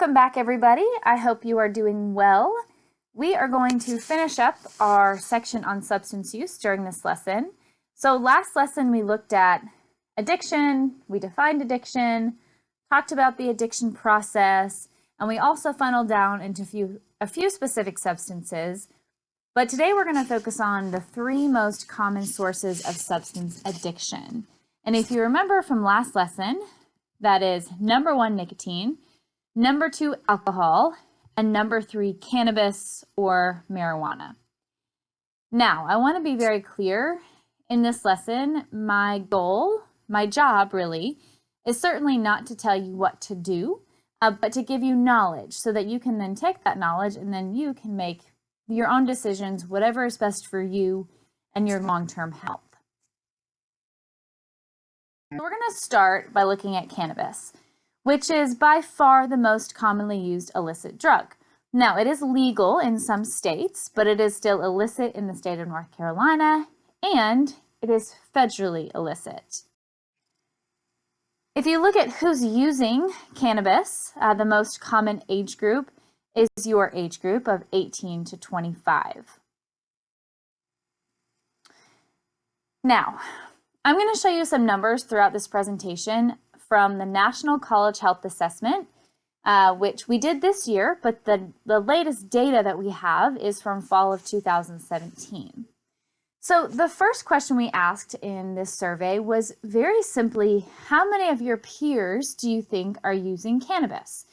Welcome back, everybody. I hope you are doing well. We are going to finish up our section on substance use during this lesson. So last lesson we looked at addiction, we defined addiction, talked about the addiction process, and we also funneled down into a few specific substances. But today we're going to focus on the three most common sources of substance addiction. And if you remember from last lesson, that is number 1, nicotine, number 2, alcohol, and number 3, cannabis or marijuana. Now, I want to be very clear in this lesson. My goal, my job really, is certainly not to tell you what to do, but to give you knowledge so that you can then take that knowledge and then you can make your own decisions, whatever is best for you and your long-term health. We're going to start by looking at cannabis, which is by far the most commonly used illicit drug. Now, it is legal in some states, but it is still illicit in the state of North Carolina, and it is federally illicit. If you look at who's using cannabis, the most common age group is your age group of 18 to 25. Now, I'm going to show you some numbers throughout this presentation from the National College Health Assessment, which we did this year, but the latest data that we have is from fall of 2017. So the first question we asked in this survey was very simply, how many of your peers do you think are using cannabis?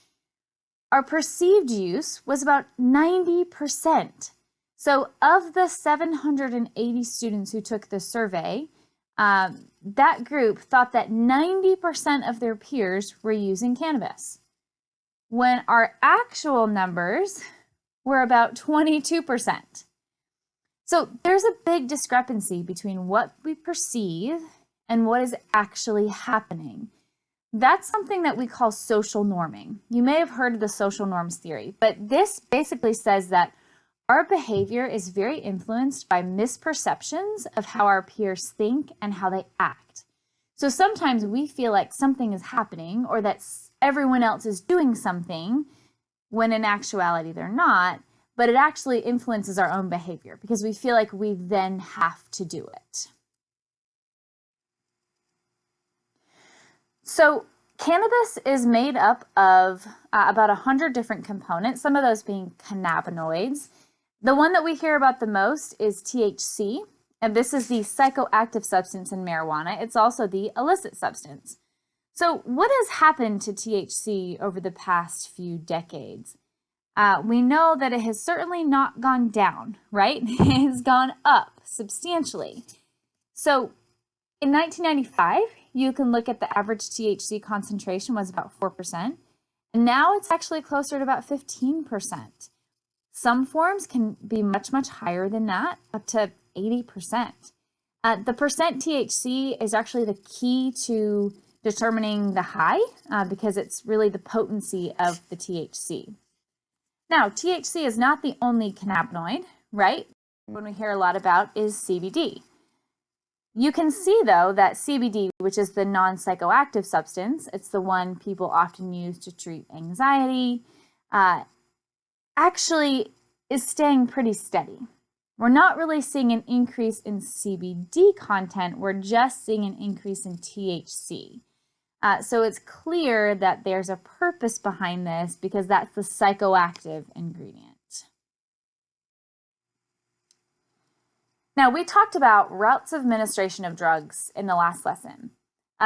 Our perceived use was about 90%. So of the 780 students who took the survey, that group thought that 90% of their peers were using cannabis, when our actual numbers were about 22%. So there's a big discrepancy between what we perceive and what is actually happening. That's something that we call social norming. You may have heard of the social norms theory, but this basically says that our behavior is very influenced by misperceptions of how our peers think and how they act. So sometimes we feel like something is happening or that everyone else is doing something when in actuality they're not, but it actually influences our own behavior because we feel like we then have to do it. So cannabis is made up of about 100 different components, some of those being cannabinoids. The one that we hear about the most is THC, and this is the psychoactive substance in marijuana. It's also the illicit substance. So what has happened to THC over the past few decades? We know that it has certainly not gone down, right? It has gone up substantially. So in 1995, you can look at the average THC concentration was about 4%, and now it's actually closer to about 15%. Some forms can be much, much higher than that, up to 80%. The percent THC is actually the key to determining the high because it's really the potency of the THC. Now, THC is not the only cannabinoid, right? One we hear a lot about is CBD. You can see, though, that CBD, which is the non-psychoactive substance, it's the one people often use to treat anxiety, actually is staying pretty steady. We're not really seeing an increase in CBD content, we're just seeing an increase in THC. So it's clear that there's a purpose behind this because that's the psychoactive ingredient. Now, we talked about routes of administration of drugs in the last lesson.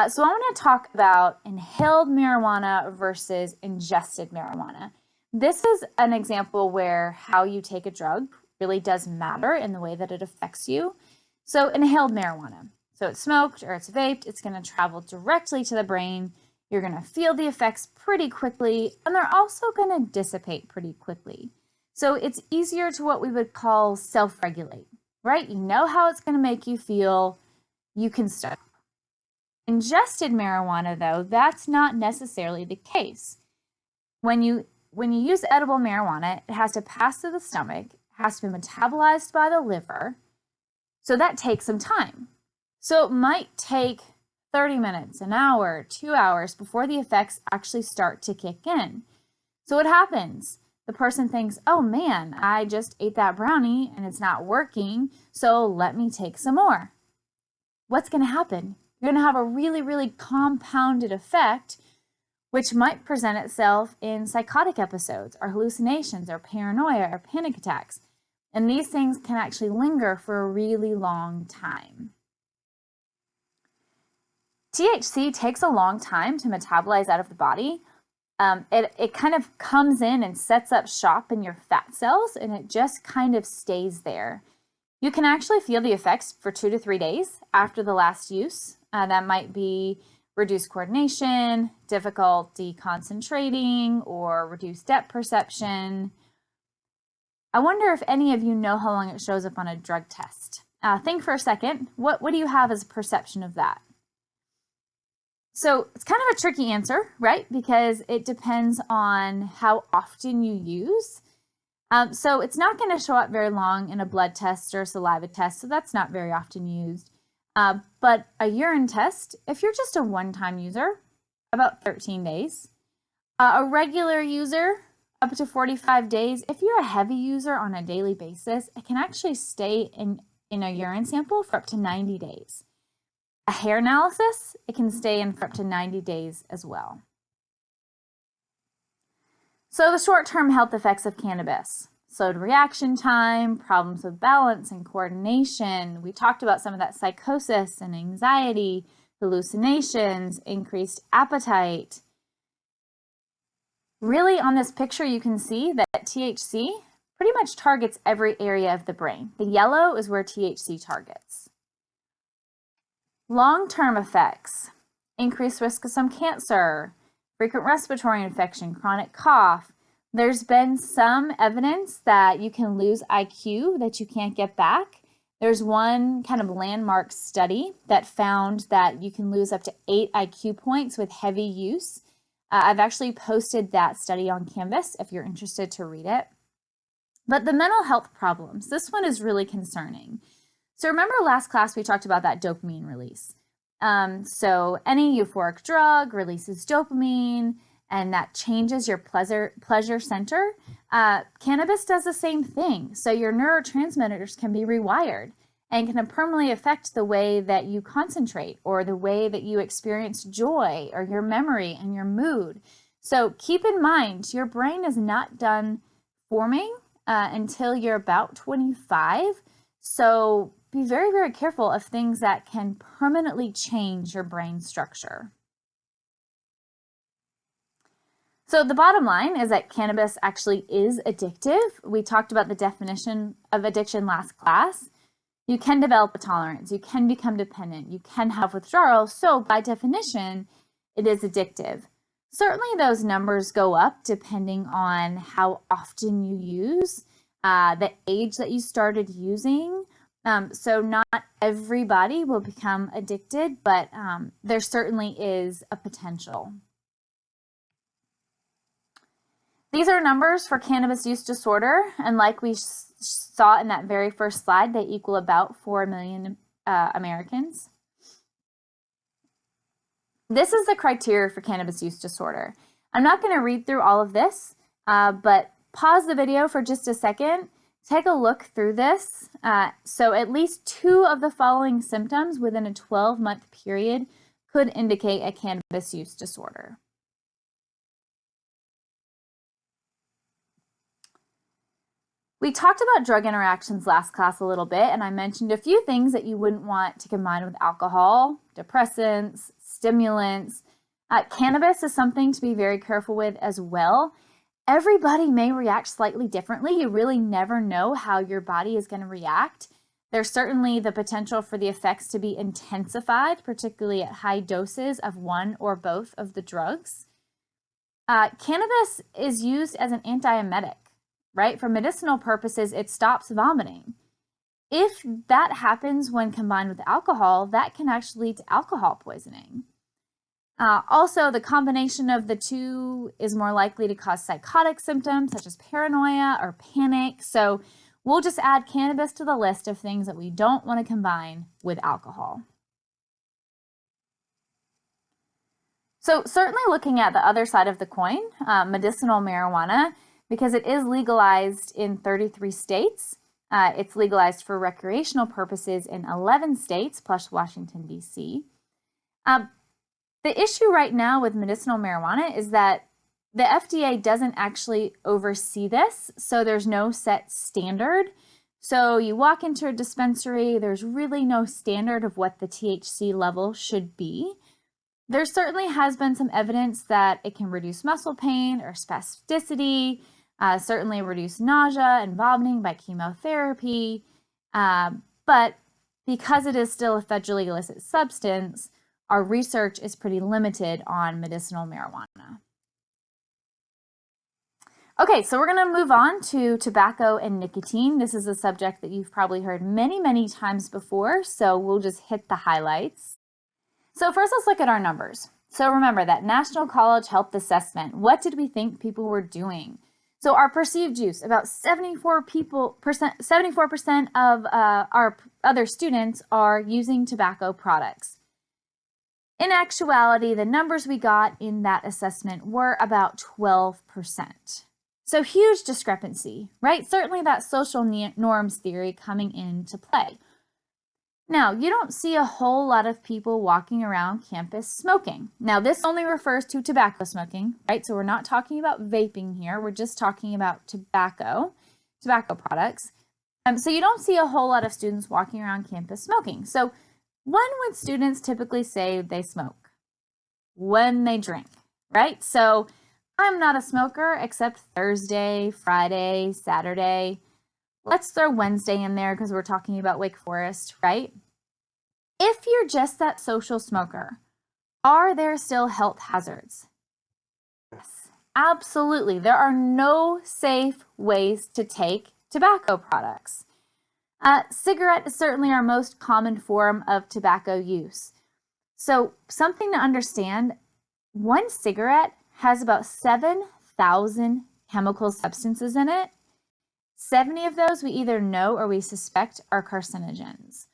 So I want to talk about inhaled marijuana versus ingested marijuana. This is an example where how you take a drug really does matter in the way that it affects you. So inhaled marijuana. So it's smoked or it's vaped, it's going to travel directly to the brain. You're going to feel the effects pretty quickly, and they're also going to dissipate pretty quickly. So it's easier to what we would call self-regulate, right? You know how it's going to make you feel, you can stop. Ingested marijuana, though, that's not necessarily the case. When you use edible marijuana, it has to pass through the stomach, it has to be metabolized by the liver, so that takes some time. So it might take 30 minutes, an hour, 2 hours before the effects actually start to kick in. So what happens? The person thinks, oh man, I just ate that brownie and it's not working, so let me take some more. What's going to happen? You're going to have a really, really compounded effect, which might present itself in psychotic episodes or hallucinations or paranoia or panic attacks. And these things can actually linger for a really long time. THC takes a long time to metabolize out of the body. It kind of comes in and sets up shop in your fat cells, and it just kind of stays there. You can actually feel the effects for 2 to 3 days after the last use. That might be reduced coordination, difficulty concentrating, or reduced depth perception. I wonder if any of you know how long it shows up on a drug test. Think for a second. What do you have as a perception of that? So it's kind of a tricky answer, right? Because it depends on how often you use. So it's not going to show up very long in a blood test or a saliva test, so that's not very often used. But a urine test, if you're just a one-time user, about 13 days. A regular user, up to 45 days. If you're a heavy user on a daily basis, it can actually stay in a urine sample for up to 90 days. A hair analysis, it can stay in for up to 90 days as well. So the short-term health effects of cannabis: slowed reaction time, problems with balance and coordination. We talked about some of that psychosis and anxiety, hallucinations, increased appetite. Really, on this picture, you can see that THC pretty much targets every area of the brain. The yellow is where THC targets. Long-term effects: increased risk of some cancer, frequent respiratory infection, chronic cough. There's been some evidence that you can lose IQ that you can't get back. There's one kind of landmark study that found that you can lose up to 8 IQ points with heavy use. I've actually posted that study on Canvas if you're interested to read it. But the mental health problems, this one is really concerning. So remember last class we talked about that dopamine release. So any euphoric drug releases dopamine, and that changes your pleasure center. Cannabis does the same thing. So your neurotransmitters can be rewired and can permanently affect the way that you concentrate or the way that you experience joy or your memory and your mood. So keep in mind, your brain is not done forming until you're about 25. So be very, very careful of things that can permanently change your brain structure. So the bottom line is that cannabis actually is addictive. We talked about the definition of addiction last class. You can develop a tolerance, you can become dependent, you can have withdrawal. So by definition, it is addictive. Certainly those numbers go up depending on how often you use, the age that you started using. So not everybody will become addicted, but there certainly is a potential. These are numbers for cannabis use disorder, and like we saw in that very first slide, they equal about 4 million Americans. This is the criteria for cannabis use disorder. I'm not going to read through all of this, but pause the video for just a second. Take a look through this. So at least 2 of the following symptoms within a 12-month period could indicate a cannabis use disorder. We talked about drug interactions last class a little bit, and I mentioned a few things that you wouldn't want to combine with alcohol: depressants, stimulants. Cannabis is something to be very careful with as well. Everybody may react slightly differently. You really never know how your body is going to react. There's certainly the potential for the effects to be intensified, particularly at high doses of one or both of the drugs. Cannabis is used as an antiemetic, right? For medicinal purposes, it stops vomiting. If that happens when combined with alcohol, that can actually lead to alcohol poisoning. Also, the combination of the two is more likely to cause psychotic symptoms such as paranoia or panic. So we'll just add cannabis to the list of things that we don't want to combine with alcohol. So certainly looking at the other side of the coin, medicinal marijuana, because it is legalized in 33 states, it's legalized for recreational purposes in 11 states, plus Washington, D.C. The issue right now with medicinal marijuana is that the FDA doesn't actually oversee this, so there's no set standard. So you walk into a dispensary, there's really no standard of what the THC level should be. There certainly has been some evidence that it can reduce muscle pain or spasticity, certainly reduce nausea and vomiting by chemotherapy. But because it is still a federally illicit substance, our research is pretty limited on medicinal marijuana. Okay, so we're going to move on to tobacco and nicotine. This is a subject that you've probably heard many, many times before, so we'll just hit the highlights. So first, let's look at our numbers. So remember that National College Health Assessment. What did we think people were doing? So our perceived use, about 74% of our other students are using tobacco products. In actuality, the numbers we got in that assessment were about 12%. So huge discrepancy, right? Certainly that social norms theory coming into play. Now, you don't see a whole lot of people walking around campus smoking. Now, this only refers to tobacco smoking, right? So we're not talking about vaping here. We're just talking about tobacco products. So you don't see a whole lot of students walking around campus smoking. So when would students typically say they smoke? When they drink, right? So I'm not a smoker except Thursday, Friday, Saturday. Let's throw Wednesday in there because we're talking about Wake Forest, right? If you're just that social smoker, are there still health hazards? Yes, absolutely. There are no safe ways to take tobacco products. Cigarette is certainly our most common form of tobacco use. So something to understand, one cigarette has about 7,000 chemical substances in it. 70 of those we either know or we suspect are carcinogens.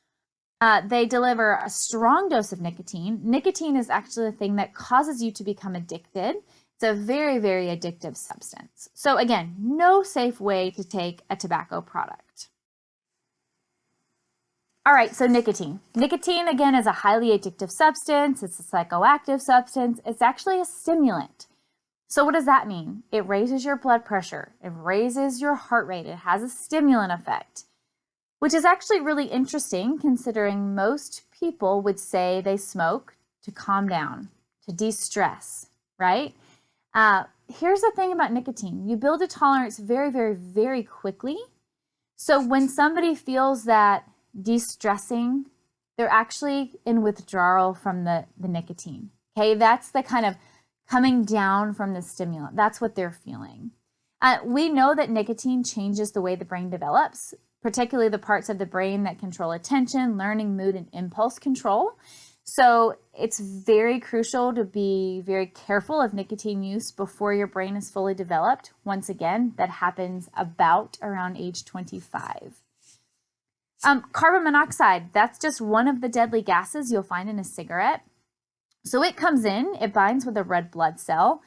They deliver a strong dose of nicotine. Nicotine is actually the thing that causes you to become addicted. It's a very, very addictive substance. So again, no safe way to take a tobacco product. All right, so nicotine. Nicotine, again, is a highly addictive substance. It's a psychoactive substance. It's actually a stimulant. So what does that mean? It raises your blood pressure. It raises your heart rate. It has a stimulant effect, which is actually really interesting considering most people would say they smoke to calm down, to de-stress, right? Here's the thing about nicotine. You build a tolerance very, very, very quickly. So when somebody feels that de-stressing, they're actually in withdrawal from the nicotine. Okay, that's the kind of coming down from the stimulant. That's what they're feeling. We know that nicotine changes the way the brain develops, particularly the parts of the brain that control attention, learning, mood, and impulse control. So it's very crucial to be very careful of nicotine use before your brain is fully developed. Once again, that happens about around age 25. Carbon monoxide, that's just one of the deadly gases you'll find in a cigarette. So it comes in, it binds with a red blood cell.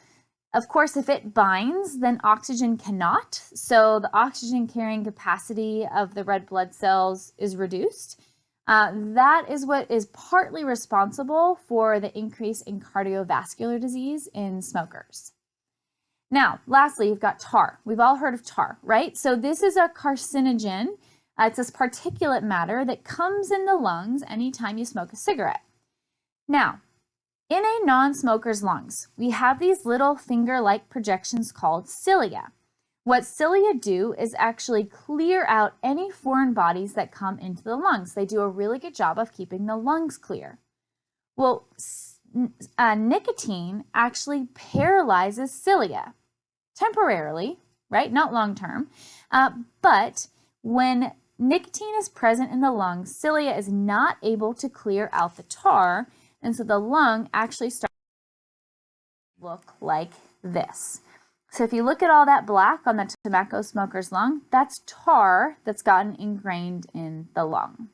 Of course, if it binds, then oxygen cannot. So the oxygen carrying capacity of the red blood cells is reduced. That is what is partly responsible for the increase in cardiovascular disease in smokers. Now, lastly, you've got tar. We've all heard of tar, right? So this is a carcinogen. It's this particulate matter that comes in the lungs anytime you smoke a cigarette. Now, in a non-smoker's lungs, we have these little finger-like projections called cilia. What cilia do is actually clear out any foreign bodies that come into the lungs. They do a really good job of keeping the lungs clear. Well, nicotine actually paralyzes cilia temporarily, right? Not long-term, but when nicotine is present in the lungs, cilia is not able to clear out the tar, and so the lung actually starts to look like this. So if you look at all that black on the tobacco smoker's lung, that's tar that's gotten ingrained in the lung.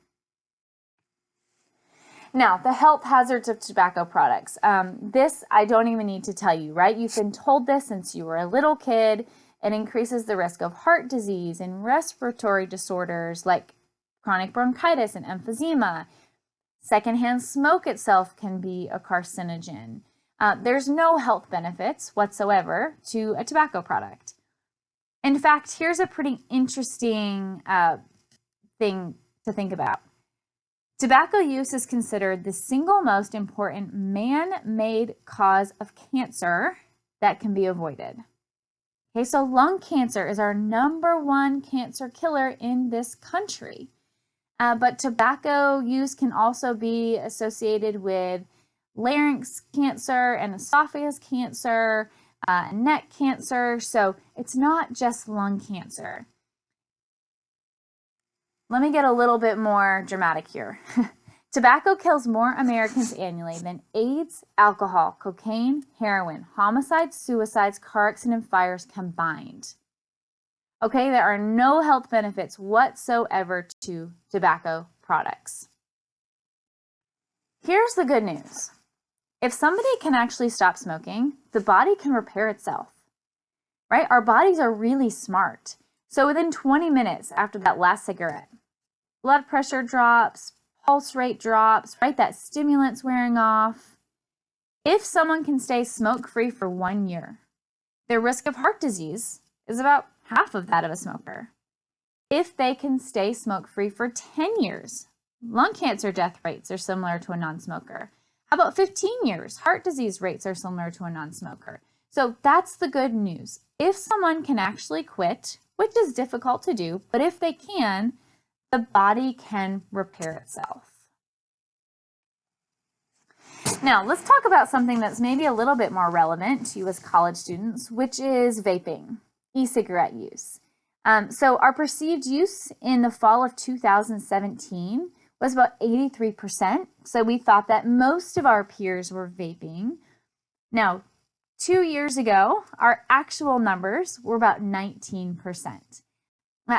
Now, the health hazards of tobacco products. This I don't even need to tell you, right? You've been told this since you were a little kid. It increases the risk of heart disease and respiratory disorders like chronic bronchitis and emphysema. Secondhand smoke itself can be a carcinogen. There's no health benefits whatsoever to a tobacco product. In fact, here's a pretty interesting thing to think about. Tobacco use is considered the single most important man-made cause of cancer that can be avoided. Okay, so lung cancer is our #1 cancer killer in this country. But tobacco use can also be associated with larynx cancer and esophagus cancer, neck cancer. So it's not just lung cancer. Let me get a little bit more dramatic here. Tobacco kills more Americans annually than AIDS, alcohol, cocaine, heroin, homicides, suicides, car accident, and fires combined. Okay, there are no health benefits whatsoever to tobacco products. Here's the good news. If somebody can actually stop smoking, the body can repair itself, right? Our bodies are really smart. So within 20 minutes after that last cigarette, blood pressure drops, pulse rate drops, right? That stimulant's wearing off. If someone can stay smoke-free for 1 year, their risk of heart disease is about half of that of a smoker. If they can stay smoke-free for 10 years, lung cancer death rates are similar to a non-smoker. How about 15 years? Heart disease rates are similar to a non-smoker. So that's the good news. If someone can actually quit, which is difficult to do, but if they can, the body can repair itself. Now, let's talk about something that's maybe a little bit more relevant to you as college students, which is vaping, e-cigarette use. So our perceived use in the fall of 2017 was about 83%. So we thought that most of our peers were vaping. Now, 2 years ago, our actual numbers were about 19%.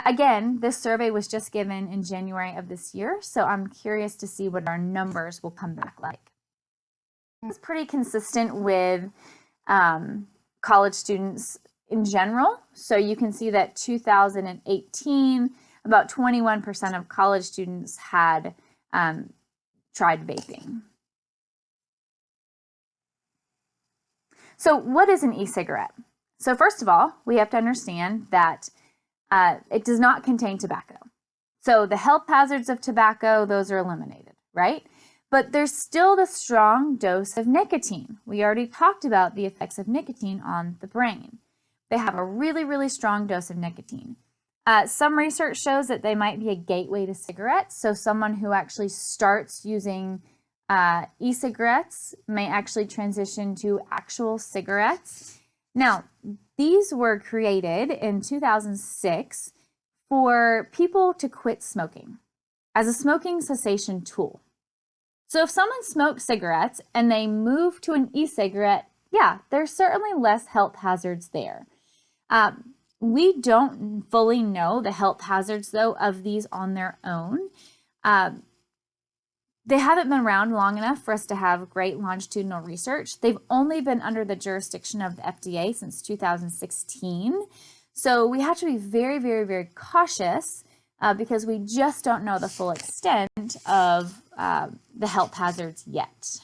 Again, this survey was just given in January of this year, so I'm curious to see what our numbers will come back like. It's pretty consistent with college students in general. So you can see that 2018, about 21% of college students had tried vaping. So what is an e-cigarette? So first of all, we have to understand that it does not contain tobacco. So the health hazards of tobacco, those are eliminated, right? But there's still the strong dose of nicotine. We already talked about the effects of nicotine on the brain. They have a really, really strong dose of nicotine. Some research shows that they might be a gateway to cigarettes. So someone who actually starts using e-cigarettes may actually transition to actual cigarettes. Now, these were created in 2006 for people to quit smoking as a smoking cessation tool. So if someone smokes cigarettes and they move to an e-cigarette, yeah, there's certainly less health hazards there. We don't fully know the health hazards, though, of these on their own. They haven't been around long enough for us to have great longitudinal research. They've only been under the jurisdiction of the FDA since 2016. So we have to be very, very, very cautious because we just don't know the full extent of the health hazards yet.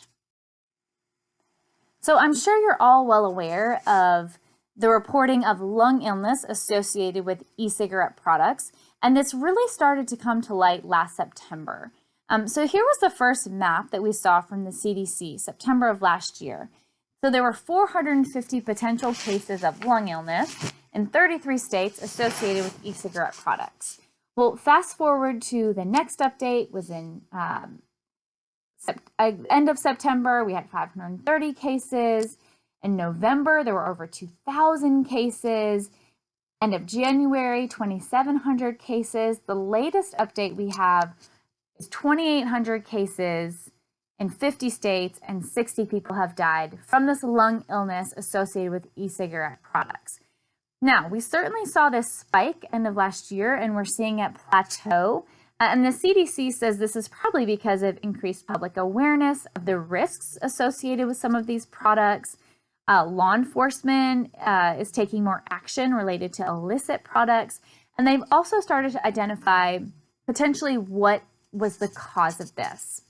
So I'm sure you're all well aware of the reporting of lung illness associated with e-cigarette products, and this really started to come to light last September. So here was the first map that we saw from the CDC, September of last year. So there were 450 potential cases of lung illness in 33 states associated with e-cigarette products. Well, fast forward to the next update was in end of September, we had 530 cases. In November, there were over 2,000 cases. End of January, 2,700 cases. The latest update we have is 2,800 cases in 50 states, and 60 people have died from this lung illness associated with e-cigarette products. Now, we certainly saw this spike end of last year, and we're seeing it plateau And the CDC says this is probably because of increased public awareness of the risks associated with some of these products. Law enforcement is taking more action related to illicit products. And they've also started to identify potentially what was the cause of this.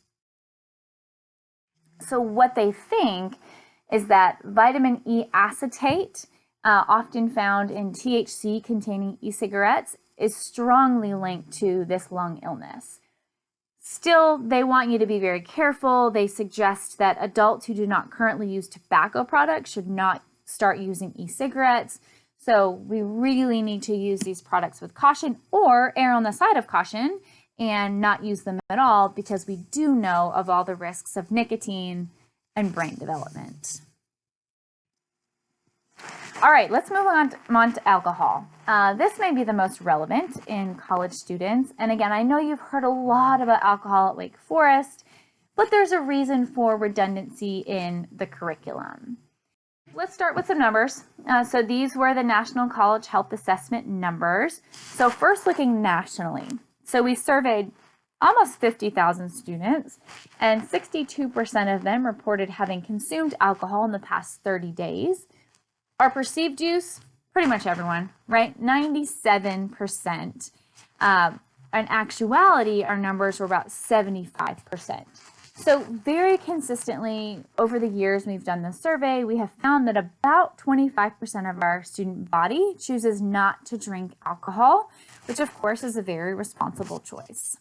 So what they think is that vitamin E acetate, often found in THC containing e-cigarettes, is strongly linked to this lung illness. Still, they want you to be very careful. They suggest that adults who do not currently use tobacco products should not start using e-cigarettes. So we really need to use these products with caution, or err on the side of caution and not use them at all, because we do know of all the risks of nicotine and brain development. All right, let's move on to alcohol. This may be the most relevant in college students. And again, I know you've heard a lot about alcohol at Wake Forest, but there's a reason for redundancy in the curriculum. Let's start with some numbers. So these were the National College Health Assessment numbers. So first, looking nationally. So we surveyed almost 50,000 students, and 62% of them reported having consumed alcohol in the past 30 days. Our perceived use, pretty much everyone, right? 97%. In actuality, our numbers were about 75%. So very consistently over the years we've done this survey, we have found that about 25% of our student body chooses not to drink alcohol, which of course is a very responsible choice.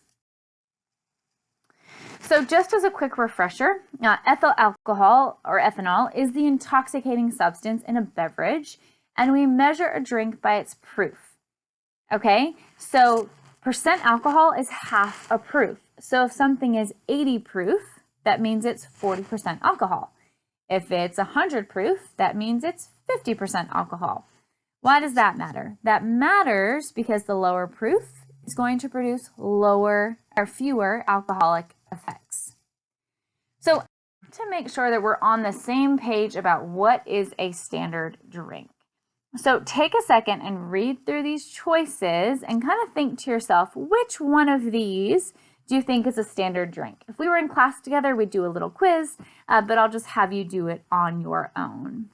So just as a quick refresher, ethyl alcohol, or ethanol, is the intoxicating substance in a beverage, and we measure a drink by its proof. Okay, so percent alcohol is half a proof. So if something is 80 proof, that means it's 40% alcohol. If it's 100 proof, that means it's 50% alcohol. Why does that matter? That matters because the lower proof is going to produce lower or fewer alcoholic effects. So to make sure that we're on the same page about what is a standard drink. So take a second and read through these choices and kind of think to yourself, which one of these do you think is a standard drink? If we were in class together, we'd do a little quiz, but I'll just have you do it on your own.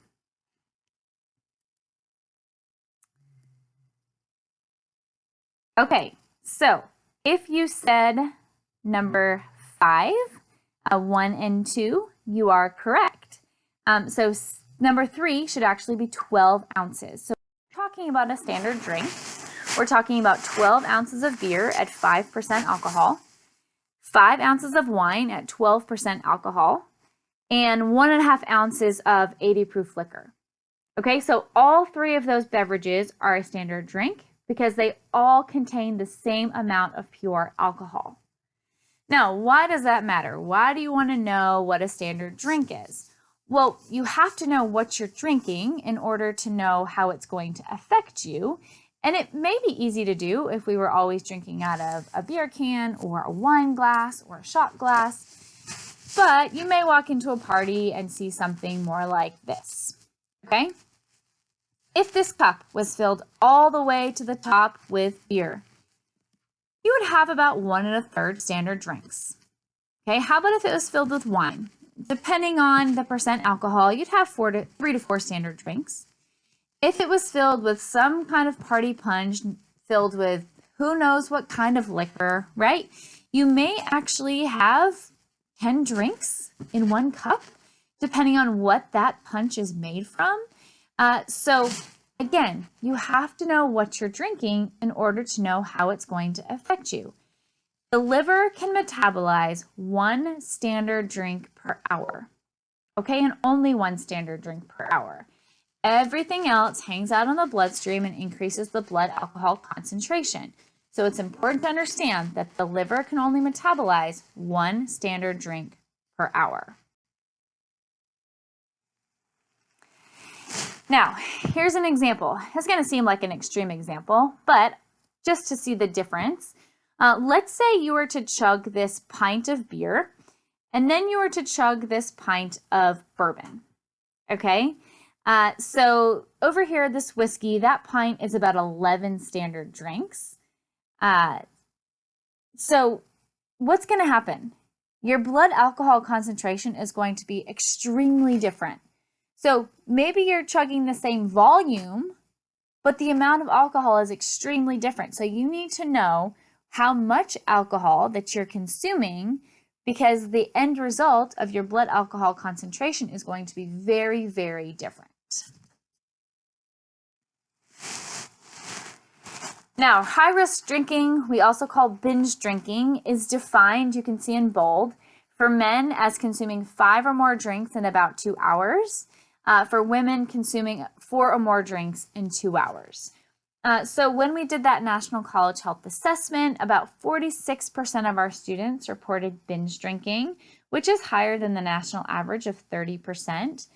Okay, so if you said number 5, 1 and 2, you are correct. So number 3 should actually be 12 ounces. So we're talking about a standard drink. We're talking about 12 ounces of beer at 5% alcohol, 5 ounces of wine at 12% alcohol, and 1.5 ounces of 80 proof liquor. Okay, so all 3 of those beverages are a standard drink because they all contain the same amount of pure alcohol. Now, why does that matter? Why do you want to know what a standard drink is? Well, you have to know what you're drinking in order to know how it's going to affect you. And it may be easy to do if we were always drinking out of a beer can or a wine glass or a shot glass. But you may walk into a party and see something more like this, okay? If this cup was filled all the way to the top with beer, you would have about 1 1/3 standard drinks. Okay, how about if it was filled with wine? Depending on the percent alcohol, you'd have 3 to 4 standard drinks. If it was filled with some kind of party punch, filled with who knows what kind of liquor, right? You may actually have 10 drinks in one cup, depending on what that punch is made from. So again, you have to know what you're drinking in order to know how it's going to affect you. The liver can metabolize 1 standard drink per hour, okay, and only 1 standard drink per hour. Everything else hangs out in the bloodstream and increases the blood alcohol concentration. So it's important to understand that the liver can only metabolize 1 standard drink per hour. Now, here's an example. It's going to seem like an extreme example, but just to see the difference, let's say you were to chug this pint of beer, and then you were to chug this pint of bourbon, okay? So over here, this whiskey, that pint is about 11 standard drinks. So what's going to happen? Your blood alcohol concentration is going to be extremely different. So maybe you're chugging the same volume, but the amount of alcohol is extremely different. So you need to know how much alcohol that you're consuming, because the end result of your blood alcohol concentration is going to be very, very different. Now, high-risk drinking, we also call binge drinking, is defined, you can see in bold, for men as consuming 5 or more drinks in about 2 hours, for women consuming 4 or more drinks in 2 hours. So when we did that National College Health Assessment, about 46% of our students reported binge drinking, which is higher than the national average of 30%.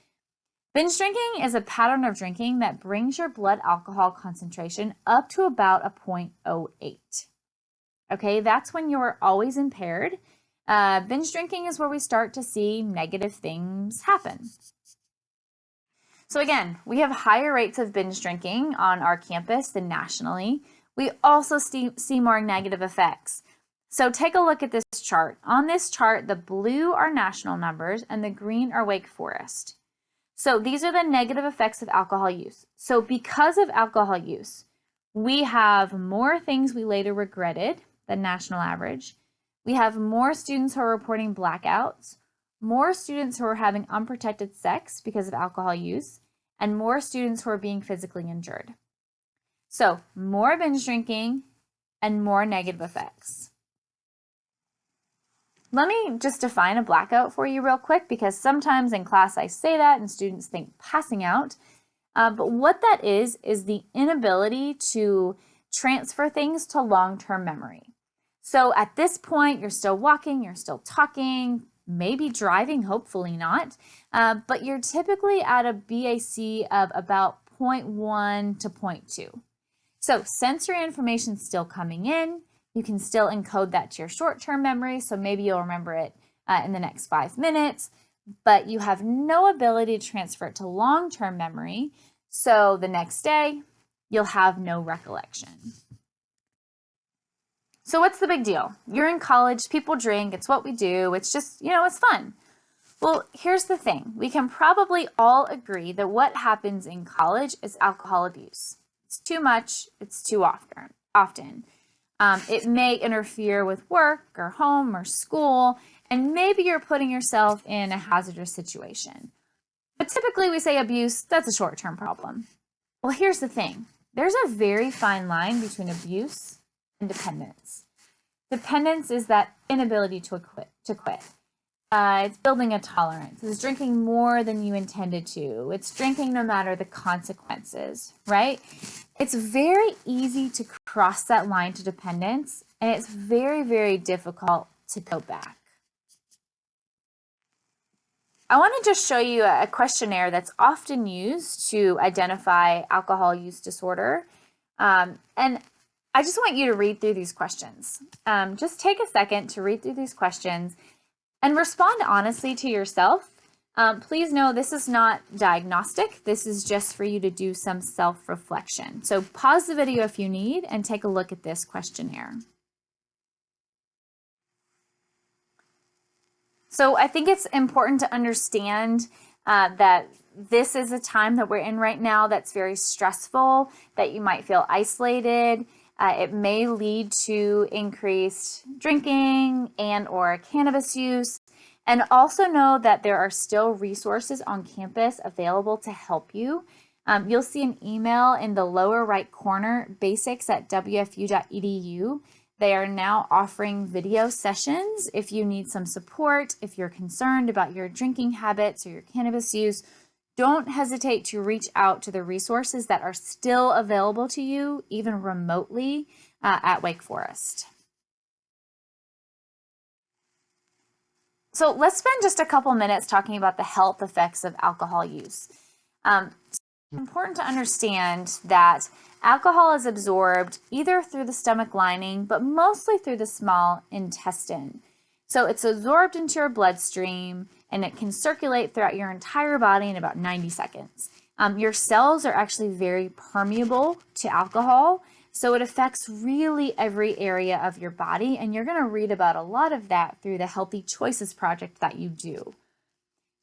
Binge drinking is a pattern of drinking that brings your blood alcohol concentration up to about a 0.08. Okay, that's when you're always impaired. Binge drinking is where we start to see negative things happen. So again, we have higher rates of binge drinking on our campus than nationally. We also see more negative effects. So take a look at this chart. On this chart, the blue are national numbers and the green are Wake Forest. So these are the negative effects of alcohol use. So because of alcohol use, we have more things we later regretted than national average. We have more students who are reporting blackouts, more students who are having unprotected sex because of alcohol use, and more students who are being physically injured. So more binge drinking and more negative effects. Let me just define a blackout for you real quick, because sometimes in class I say that and students think passing out. But what that is the inability to transfer things to long-term memory. So at this point, you're still walking, you're still talking, maybe driving, hopefully not, but you're typically at a BAC of about 0.1 to 0.2. So sensory information still coming in. You can still encode that to your short-term memory, so maybe you'll remember it in the next 5 minutes, but you have no ability to transfer it to long-term memory, so the next day, you'll have no recollection. So what's the big deal? You're in college, people drink, it's what we do, it's just, it's fun. Well, here's the thing. We can probably all agree that what happens in college is alcohol abuse. It's too much, it's too often. It may interfere with work or home or school, and maybe you're putting yourself in a hazardous situation. But typically we say abuse, that's a short-term problem. Well, here's the thing. There's a very fine line between abuse and dependence. Dependence is that inability to quit. It's building a tolerance. It's drinking more than you intended to. It's drinking no matter the consequences, right? It's very easy to cross that line to dependence, and it's very, very difficult to go back. I want to just show you a questionnaire that's often used to identify alcohol use disorder. And I just want you to read through these questions. Just take a second to read through these questions and respond honestly to yourself. Please know this is not diagnostic. This is just for you to do some self-reflection. So pause the video if you need and take a look at this questionnaire. So I think it's important to understand that this is a time that we're in right now that's very stressful, that you might feel isolated. It may lead to increased drinking and or cannabis use. And also know that there are still resources on campus available to help you. You'll see an email in the lower right corner, basics@wfu.edu. They are now offering video sessions if you need some support, if you're concerned about your drinking habits or your cannabis use. Don't hesitate to reach out to the resources that are still available to you, even remotely, at Wake Forest. So let's spend just a couple minutes talking about the health effects of alcohol use. It's important to understand that alcohol is absorbed either through the stomach lining, but mostly through the small intestine. So it's absorbed into your bloodstream and it can circulate throughout your entire body in about 90 seconds. Your cells are actually very permeable to alcohol. So it affects really every area of your body, and you're going to read about a lot of that through the Healthy Choices project that you do.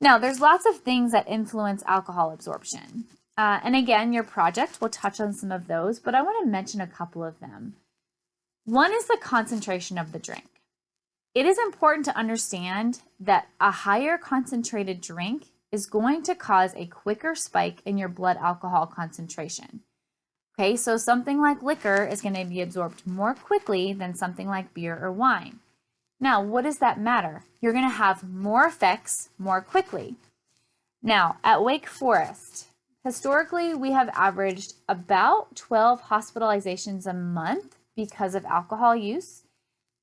Now, there's lots of things that influence alcohol absorption. And again, your project will touch on some of those, but I want to mention a couple of them. One is the concentration of the drink. It is important to understand that a higher concentrated drink is going to cause a quicker spike in your blood alcohol concentration. Okay, so something like liquor is going to be absorbed more quickly than something like beer or wine. Now, what does that matter? You're going to have more effects more quickly. Now, at Wake Forest, historically, we have averaged about 12 hospitalizations a month because of alcohol use.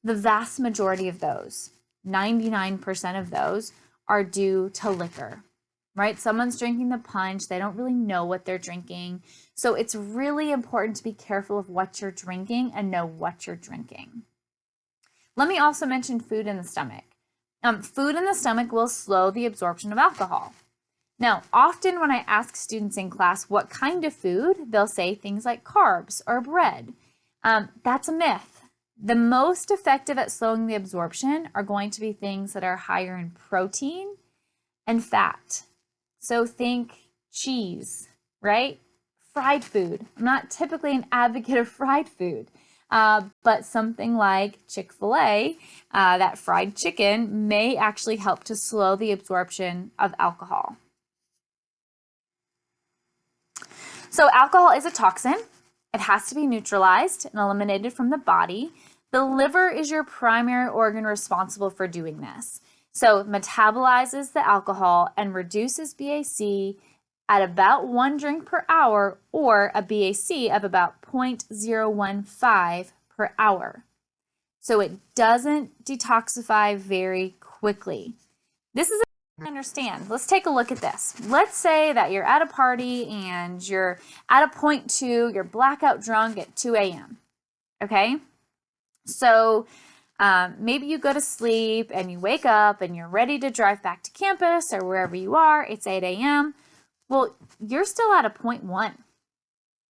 The vast majority of those, 99% of those, are due to liquor, right? Someone's drinking the punch. They don't really know what they're drinking. So it's really important to be careful of what you're drinking and know what you're drinking. Let me also mention food in the stomach. Food in the stomach will slow the absorption of alcohol. Now, often when I ask students in class what kind of food, they'll say things like carbs or bread. That's a myth. The most effective at slowing the absorption are going to be things that are higher in protein and fat. So think cheese, right? Fried food. I'm not typically an advocate of fried food, but something like Chick-fil-A, that fried chicken, may actually help to slow the absorption of alcohol. So alcohol is a toxin. It has to be neutralized and eliminated from the body. The liver is your primary organ responsible for doing this. So it metabolizes the alcohol and reduces BAC at about 1 drink per hour, or a BAC of about 0.015 per hour. So it doesn't detoxify very quickly. This is important to understand. Let's take a look at this. Let's say that you're at a party and you're at a point 2, you're blackout drunk at 2 a.m. Okay? So maybe you go to sleep and you wake up and you're ready to drive back to campus or wherever you are. It's 8 a.m. Well, you're still at a 0.1.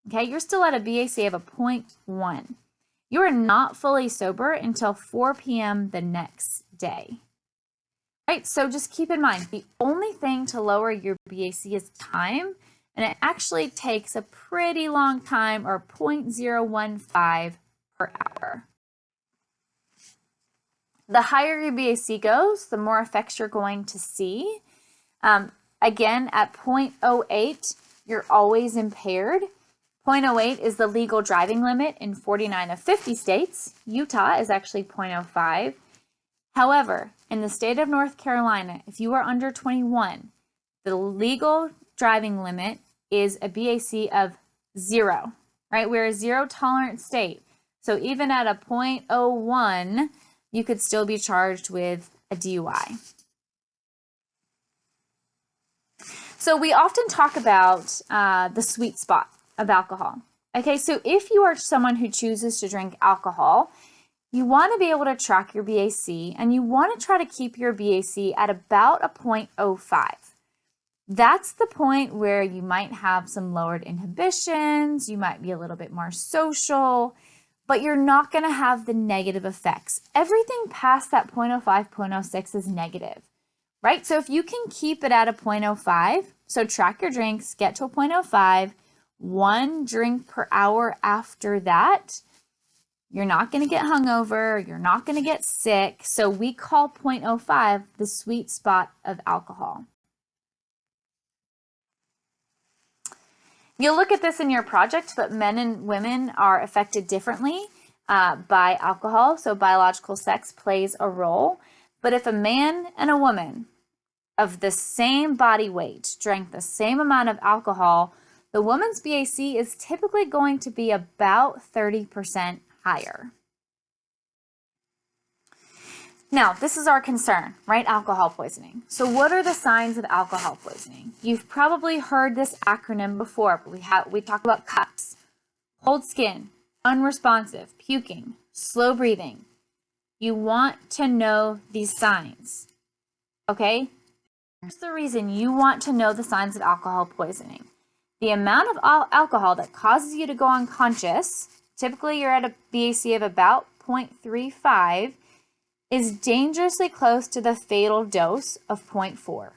Okay, you're still at a BAC of a 0.1. You are not fully sober until 4 p.m. the next day. Right, so just keep in mind, the only thing to lower your BAC is time, and it actually takes a pretty long time, or 0.015 per hour. The higher your BAC goes, the more effects you're going to see. Again, at 0.08, you're always impaired. 0.08 is the legal driving limit in 49 of 50 states. Utah is actually 0.05. However, in the state of North Carolina, if you are under 21, the legal driving limit is a BAC of 0, right? We're a zero tolerance state. So even at a 0.01, you could still be charged with a DUI. So we often talk about the sweet spot of alcohol. Okay, so if you are someone who chooses to drink alcohol, you want to be able to track your BAC, and you want to try to keep your BAC at about a 0.05. That's the point where you might have some lowered inhibitions, you might be a little bit more social, but you're not going to have the negative effects. Everything past that 0.05, 0.06 is negative, right? So if you can keep it at a 0.05, so track your drinks, get to a 0.05, 1 drink per hour after that, you're not going to get hungover, you're not going to get sick. So we call 0.05 the sweet spot of alcohol. You'll look at this in your project, but men and women are affected differently by alcohol. So biological sex plays a role. But if a man and a woman of the same body weight drank the same amount of alcohol, the woman's BAC is typically going to be about 30% higher. Now, this is our concern, right? Alcohol poisoning. So what are the signs of alcohol poisoning? You've probably heard this acronym before, but we talk about CUPS: cold skin, unresponsive, puking, slow breathing. You want to know these signs, okay? Here's the reason you want to know the signs of alcohol poisoning. The amount of alcohol that causes you to go unconscious typically you're at a BAC of about 0.35, is dangerously close to the fatal dose of 0.4.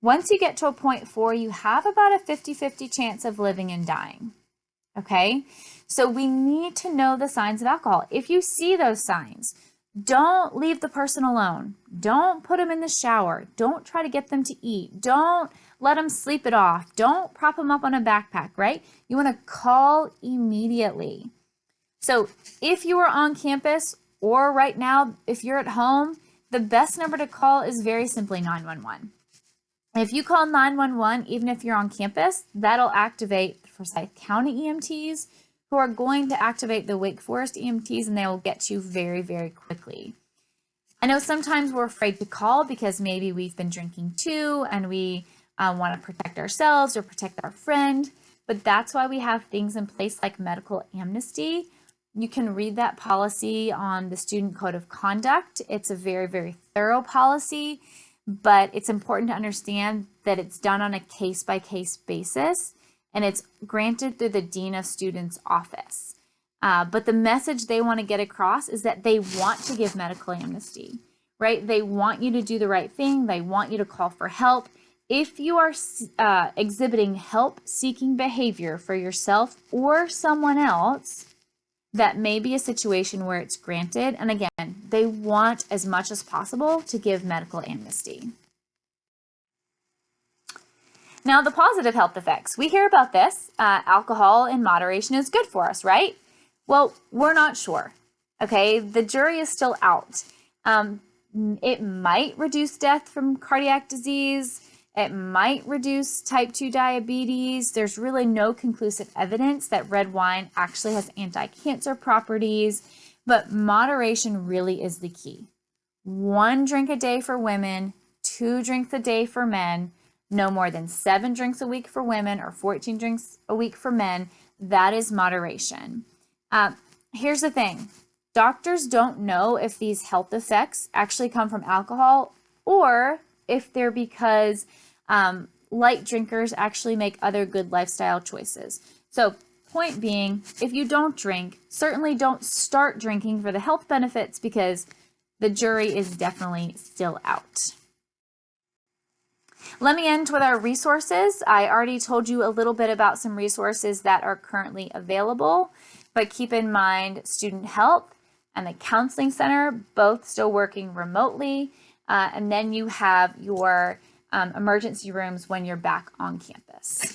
Once you get to a 0.4, you have about a 50-50 chance of living and dying. Okay, so we need to know the signs of alcohol. If you see those signs, don't leave the person alone. Don't put them in the shower. Don't try to get them to eat. Don't let them sleep it off. Don't prop them up on a backpack, right? You want to call immediately. So if you are on campus or right now, if you're at home, the best number to call is very simply 911. If you call 911, even if you're on campus, that'll activate Forsyth County EMTs, who are going to activate the Wake Forest EMTs, and they will get you very, very quickly. I know sometimes we're afraid to call because maybe we've been drinking too, and we want to protect ourselves or protect our friend, but that's why we have things in place like medical amnesty. You can read that policy on the Student Code of Conduct. It's a very, very thorough policy, but it's important to understand that it's done on a case-by-case basis, and it's granted through the Dean of Students' office. But the message they want to get across is that they want to give medical amnesty, right? They want you to do the right thing. They want you to call for help. If you are exhibiting help-seeking behavior for yourself or someone else, that may be a situation where it's granted. And again, they want as much as possible to give medical amnesty. Now, the positive health effects. We hear about this. Alcohol in moderation is good for us, right? Well, we're not sure. Okay, the jury is still out. It might reduce death from cardiac disease. It might reduce type 2 diabetes. There's really no conclusive evidence that red wine actually has anti-cancer properties, but moderation really is the key. 1 drink a day for women, 2 drinks a day for men, no more than 7 drinks a week for women or 14 drinks a week for men. That is moderation. Here's the thing. Doctors don't know if these health effects actually come from alcohol or if they're because light drinkers actually make other good lifestyle choices. So point being, if you don't drink, certainly don't start drinking for the health benefits because the jury is definitely still out. Let me end with our resources. I already told you a little bit about some resources that are currently available, but keep in mind Student Health and the Counseling Center, both still working remotely. And then you have your emergency rooms when you're back on campus.